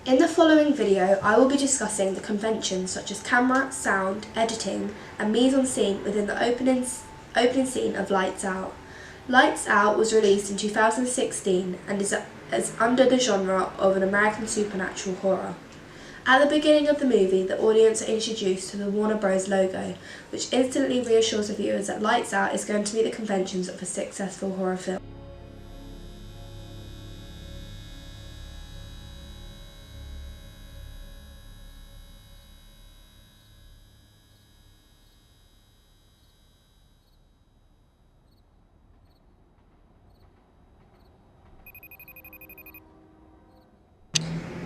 In the following video, I will be discussing the conventions such as camera, sound, editing, and mise-en-scene within the opening scene of Lights Out. Lights Out was released in 2016 and is under the genre of an American supernatural horror. At the beginning of the movie, the audience are introduced to the Warner Bros. Logo, which instantly reassures the viewers that Lights Out is going to meet the conventions of a successful horror film.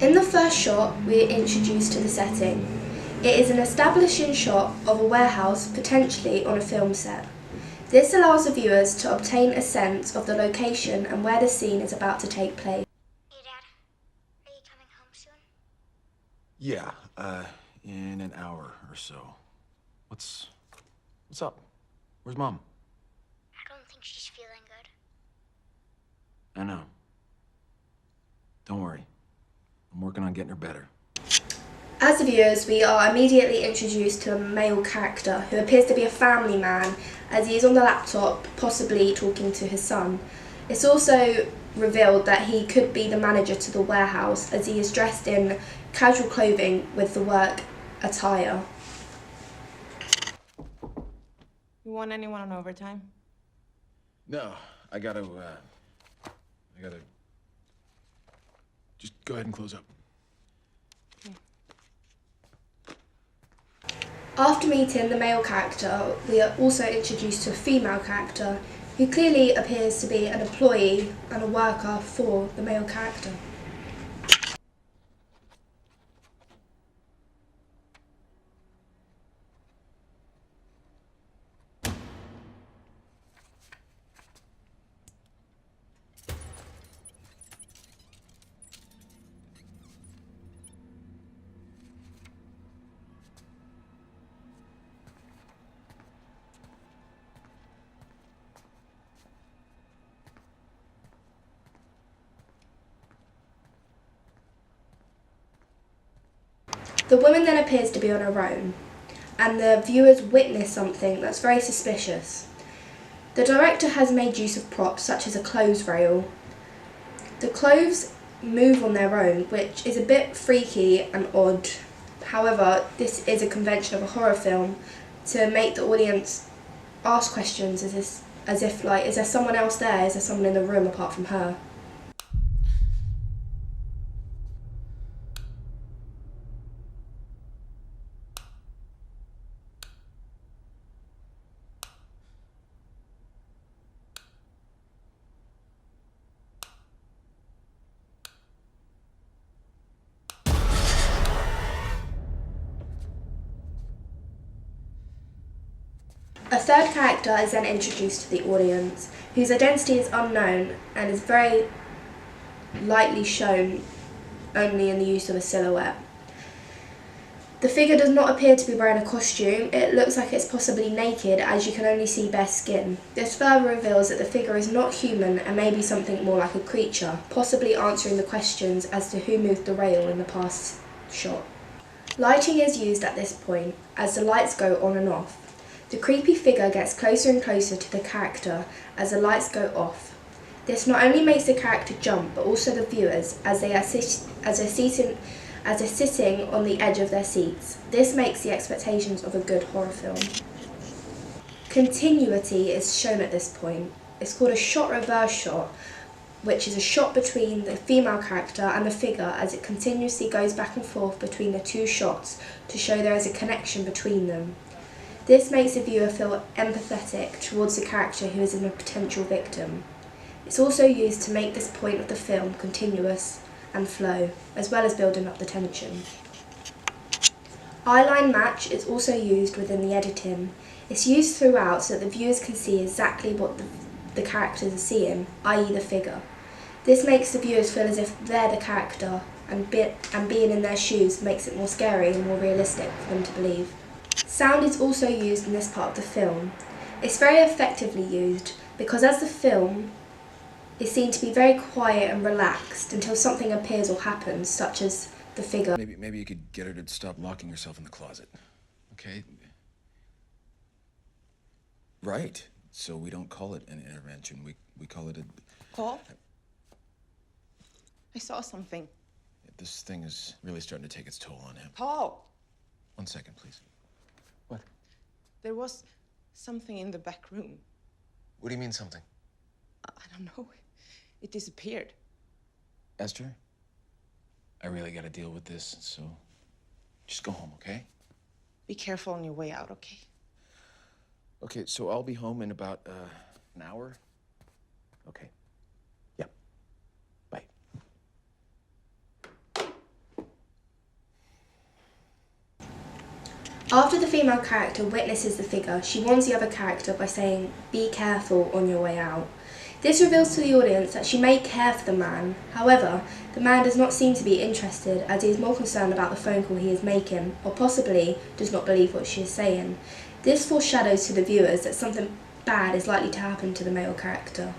In the first shot, we are introduced to the setting. It is an establishing shot of a warehouse, potentially on a film set. This allows the viewers to obtain a sense of the location and where the scene is about to take place. Hey, Dad. Are you coming home soon? Yeah, in an hour or so. What's up? Where's Mom? I don't think she's feeling good. I know. Don't worry. I'm working on getting her better. As the viewers, we are immediately introduced to a male character who appears to be a family man as he is on the laptop, possibly talking to his son. It's also revealed that he could be the manager to the warehouse as he is dressed in casual clothing with the work attire. You want anyone on overtime? No, I gotta just go ahead and close up. After meeting the male character, we are also introduced to a female character who clearly appears to be an employee and a worker for the male character. The woman then appears to be on her own, and the viewers witness something that's very suspicious. The director has made use of props such as a clothes rail. The clothes move on their own, which is a bit freaky and odd. However, this is a convention of a horror film to make the audience ask questions as if like, is there someone else there? Is there someone in the room apart from her? A third character is then introduced to the audience, whose identity is unknown and is very lightly shown only in the use of a silhouette. The figure does not appear to be wearing a costume. It looks like it's possibly naked, as you can only see bare skin. This further reveals that the figure is not human and may be something more like a creature, possibly answering the questions as to who moved the rail in the past shot. Lighting is used at this point, as the lights go on and off. The creepy figure gets closer and closer to the character as the lights go off. This not only makes the character jump, but also the viewers as they're sitting on the edge of their seats. This makes the expectations of a good horror film. Continuity is shown at this point. It's called a shot reverse shot, which is a shot between the female character and the figure as it continuously goes back and forth between the two shots to show there is a connection between them. This makes the viewer feel empathetic towards the character who is a potential victim. It's also used to make this point of the film continuous and flow, as well as building up the tension. Eyeline match is also used within the editing. It's used throughout so that the viewers can see exactly what the characters are seeing, i.e. the figure. This makes the viewers feel as if they're the character, and being in their shoes makes it more scary and more realistic for them to believe. Sound is also used in this part of the film. It's very effectively used because as the film is seen to be very quiet and relaxed until something appears or happens, such as the figure. Maybe you could get her to stop locking herself in the closet. Okay? Right. So we don't call it an intervention. We call it a... Paul? I saw something. This thing is really starting to take its toll on him. Paul! 1 second, please. What? There was something in the back room. What do you mean, something? I don't know. It disappeared. Esther? I really gotta deal with this, so just go home, okay? Be careful on your way out, okay? Okay, so I'll be home in about an hour. Okay. Yep. Bye. After the female character witnesses the figure, she warns the other character by saying, "Be careful on your way out." This reveals to the audience that she may care for the man. However, the man does not seem to be interested, as he is more concerned about the phone call he is making, or possibly does not believe what she is saying. This foreshadows to the viewers that something bad is likely to happen to the male character.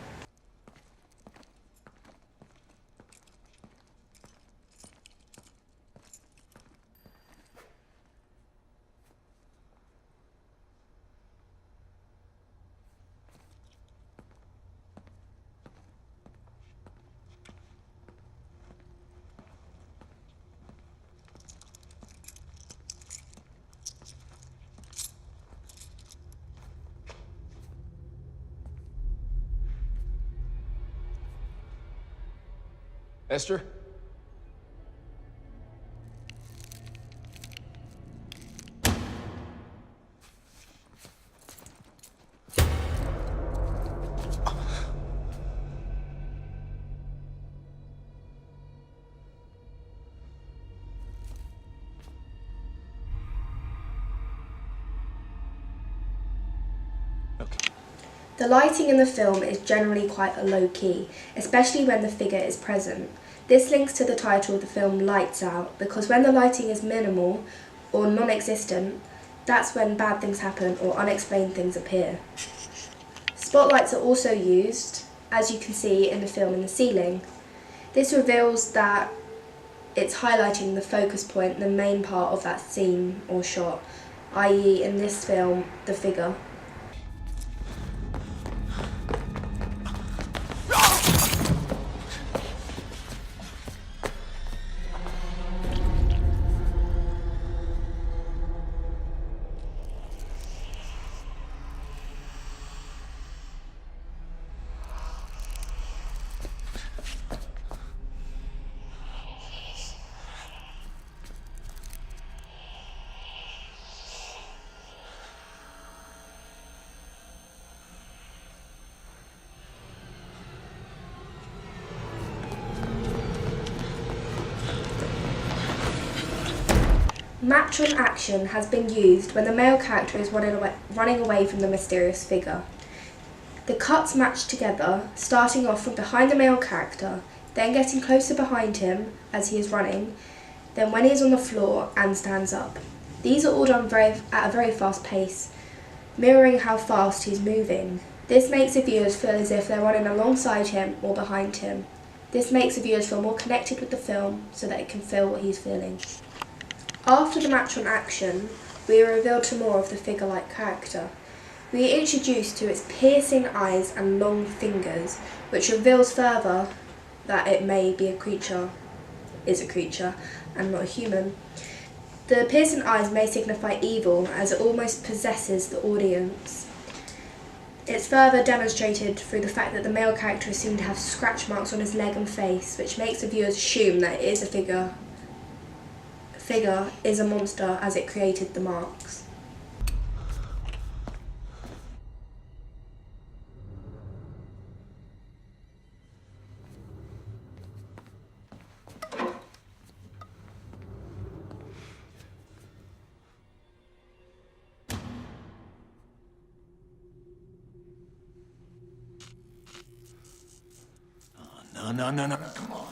Esther? Okay. The lighting in the film is generally quite a low key, especially when the figure is present. This links to the title of the film, Lights Out, because when the lighting is minimal or non-existent, that's when bad things happen or unexplained things appear. Spotlights are also used, as you can see in the film, in the ceiling. This reveals that it's highlighting the focus point, the main part of that scene or shot, i.e. in this film, the figure. Matron action has been used when the male character is running away from the mysterious figure. The cuts match together, starting off from behind the male character, then getting closer behind him as he is running, then when he is on the floor and stands up. These are all done at a very fast pace, mirroring how fast he's moving. This makes the viewers feel as if they're running alongside him or behind him. This makes the viewers feel more connected with the film so that it can feel what he's feeling. After the matron action, we are revealed to more of the figure-like character. We are introduced to its piercing eyes and long fingers, which reveals further that it may be is a creature, and not a human. The piercing eyes may signify evil, as it almost possesses the audience. It's further demonstrated through the fact that the male character is seen to have scratch marks on his leg and face, which makes the viewers assume that it is a figure is a monster, as it created the marks. No, come on.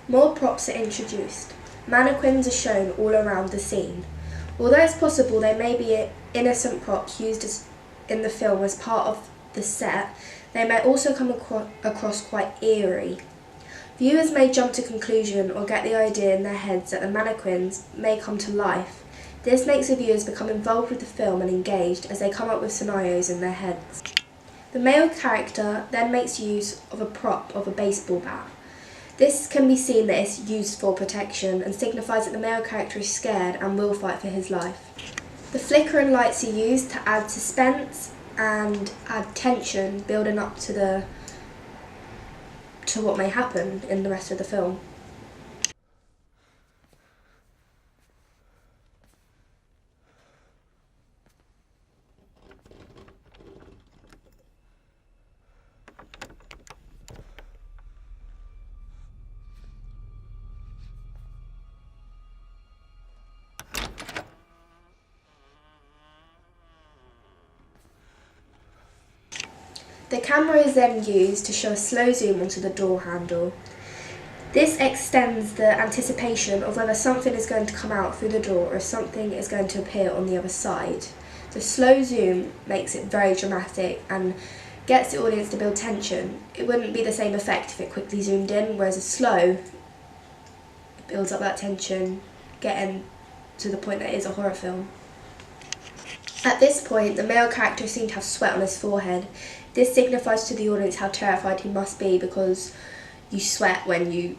More props are introduced. Mannequins are shown all around the scene. Although it's possible they may be innocent props used in the film as part of the set, they may also come across quite eerie. Viewers may jump to conclusion or get the idea in their heads that the mannequins may come to life. This makes the viewers become involved with the film and engaged as they come up with scenarios in their heads. The male character then makes use of a prop of a baseball bat. This can be seen that it's used for protection and signifies that the male character is scared and will fight for his life. The flicker and lights are used to add suspense and add tension, building up to what may happen in the rest of the film. The camera is then used to show a slow zoom onto the door handle. This extends the anticipation of whether something is going to come out through the door or if something is going to appear on the other side. The slow zoom makes it very dramatic and gets the audience to build tension. It wouldn't be the same effect if it quickly zoomed in, whereas a slow builds up that tension, getting to the point that it is a horror film. At this point, the male character seemed to have sweat on his forehead. This signifies to the audience how terrified he must be, because you sweat when you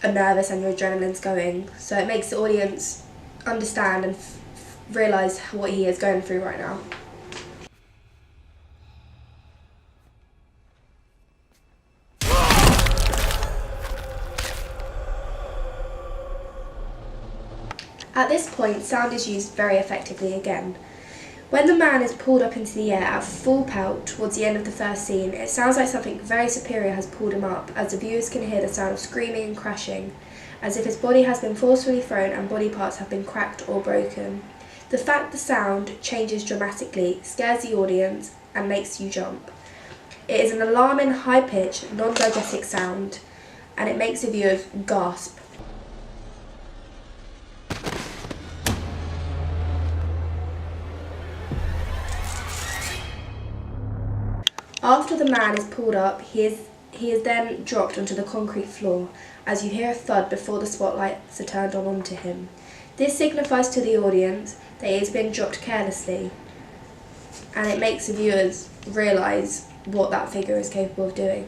are nervous and your adrenaline's going. So it makes the audience understand and realise what he is going through right now. At this point, sound is used very effectively again. When the man is pulled up into the air at full pelt towards the end of the first scene, it sounds like something very superior has pulled him up, as the viewers can hear the sound of screaming and crashing, as if his body has been forcefully thrown and body parts have been cracked or broken. The fact the sound changes dramatically scares the audience and makes you jump. It is an alarming, high-pitched, non-diegetic sound, and it makes the viewers gasp. After the man is pulled up, he is then dropped onto the concrete floor, as you hear a thud before the spotlights are turned on onto him. This signifies to the audience that he has been dropped carelessly, and it makes the viewers realise what that figure is capable of doing.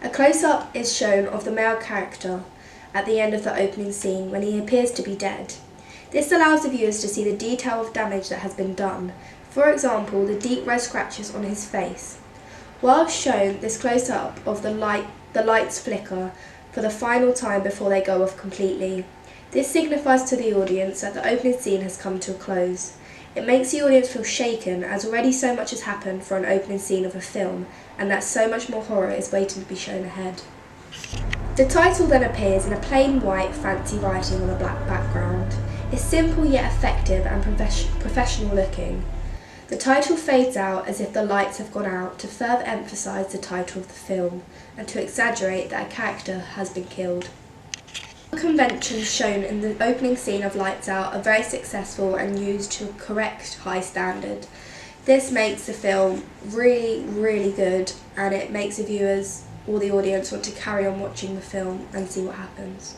A close-up is shown of the male character at the end of the opening scene when he appears to be dead. This allows the viewers to see the detail of damage that has been done, for example, the deep red scratches on his face. While shown, this close-up of the lights flicker for the final time before they go off completely. This signifies to the audience that the opening scene has come to a close. It makes the audience feel shaken, as already so much has happened for an opening scene of a film, and that so much more horror is waiting to be shown ahead. The title then appears in a plain white fancy writing on a black background. It's simple yet effective and professional looking. The title fades out as if the lights have gone out to further emphasise the title of the film and to exaggerate that a character has been killed. The conventions shown in the opening scene of Lights Out are very successful and used to a correct high standard. This makes the film really, really good, and it makes the viewers or the audience want to carry on watching the film and see what happens.